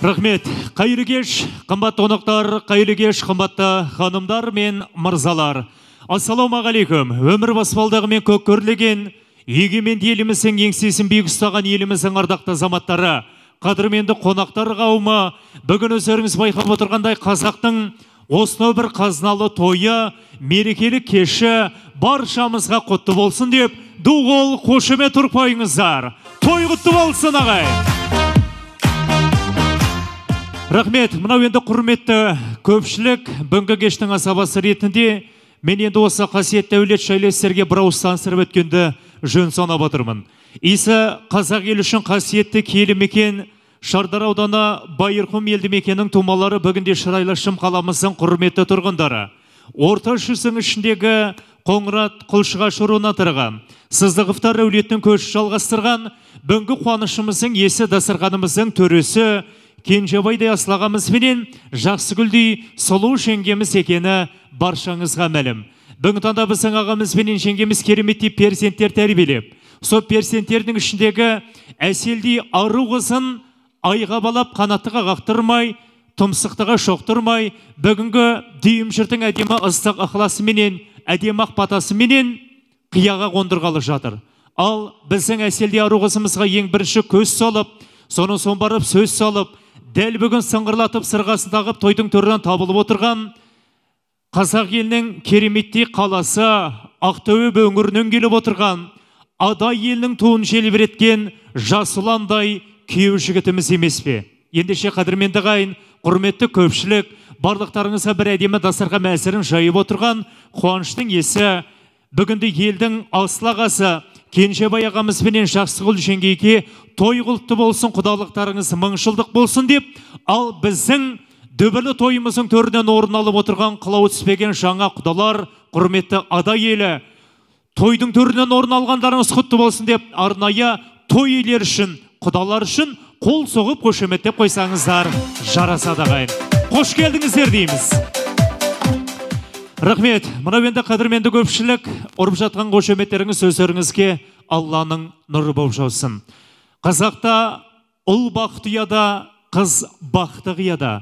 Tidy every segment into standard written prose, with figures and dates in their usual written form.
Рахмет, қайырлы кеш, қымбатты қонақтар, қайырлы кеш, қымбатты ханымдар мен мырзалар. Ассалаумағалейкум. Өмір баспалдағы мен көк көрлеген, егеменді еліміздің еңсесін биік ұстаған еліміздің ардақты азаматтары, қадірменді қонақтар қауымы, бүгін өздеріңіз байқап отырғандай қазақтың осынау бір қазыналы тойы, мерекелік кеші баршамызға құтты болсын деп, ду-қол қошемет ұрпайыңыздар. Той құтты болсын, ағай. Рахмет, мынау енді құрметті көпшілік, бүгінгі кештің асабасы ретінде мен енді осы қасиетті әулет жайлы сіздерге бір ауыз таныстырып өткенді жөн санап отырмын. Исі қазақ елі үшін қасиетті киелі мекен Шардара ауданы Байырқұм елді мекеннің тумалары бүгінде Шырайлы Шым қаламыздың құрметті тұрғындары. Орта жүздің ішіндегі Қоңырат Құлшығаш руына тараған, Сыздықовтар әулетінің көші жалғастырған, бүгінгі қуанышымыздың есі дастарханымыздың төресі Кенжебайдай асылағамызбенен Жақсыгүлдей сұлу жеңгеміз екені баршаңызға мәлім. Бүгін таңда біздің ағамызбенен жеңгеміз кереметтей перзенттер тәрбиелеп, сол перзенттердің ішіндегі әселдей ару қызын айға балап қанаттыға қақтырмай, тұмсықтыға шоқтырмай, бүгінгі дүйім жұртың әдемі ыстық ықыласыменен, әдемі ақ батасыменен қияға қондырғалы жатыр. Ал біздің әселдей ару қызымызға ең бірінші көз салып, соның соң барып сөз салып, дәл бүгін сыңғырлатып сырғасын тағып тойдың төрінен табылып отырған қазақ елінің кереметтей қаласы Ақтөбе өңірінен келіп отырған Адай елінің туын желбіреткен жас ұландай күйеу жігітіміз емес пе? Ендеше қадірменді ағайын, құрметті көпшілік, барлықтарыңызға бір әдемі дастархан мәзірін жайып отырған қуаныштың есі бүгінді елдің асыл ағасы Кенжебай ағамызбенен Жақсыгүл жеңгейге той құтты болсын, құдалықтарыңыз мыңжылдық болсын деп, ал біздің дөбірлі тойымыздың төрінен орын алып отырған қылау түспеген жаңа құдалар, құрметті Адай елі, тойдың төрінен орын алғандарыңыз құтты болсын деп, арнайы той иелері үшін, құдалар үшін қол соғып қошеметтеп қойсаңыздар жарасады ағайын. Қош келдіңіздер дейміз. Рахмет, мынау енді қадірменді көпшілік, ұрып жатқан қошеметтеріңіз сөздеріңізге Алланың нұры болып жаусын. Қазақта ұл бақыты ұяда, қыз бақыты қияда.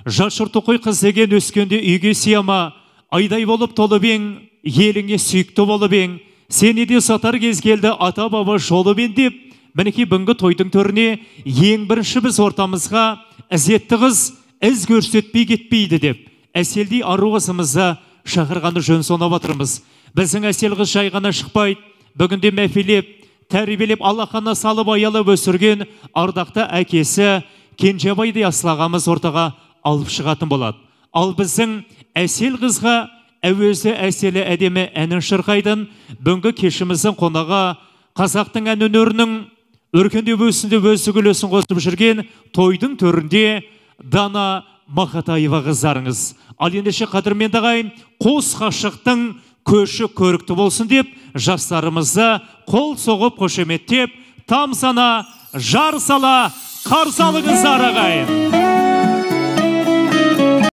Жашырты қой қыз деген өскенде үйге сияма, айдай болып толып ең, еліңе сүйікті болып ең, сені де сатар кез келді ата баба жолы бен деп, мінеки бүгінгі тойдың төріне ең бірінші біз ортамызға ізетті қыз із көрсетпей кетпейді деп, әселдей ару қызымызды шақырғаны жөн сонап отырмыз. Біздің әсел қыз жай ғана шықпайды, бүгінде мәфилеп, тәрбиелеп, алақана салып аялып өсірген ардақты әкесі Кенжебайдай асылағамыз ортаға алып шығатын болады. Ал біздің әсел қызға әуезі әселі әдемі әнін шырқайдың, бүгінгі кешіміздің қонаға қазақтың ән өнерінің өркендеп өсінде өзі үлесін қосып жүрген тойдың төрінде Дана Мақатаева қыздарыңыз. Ал ендеше қадірменді ағайын, қос ғашықтың көші көрікті болсын деп, жастарымызды қол соғып қошеметтеп, тамсана, жар сала, қарсы алыңыздар ағайын.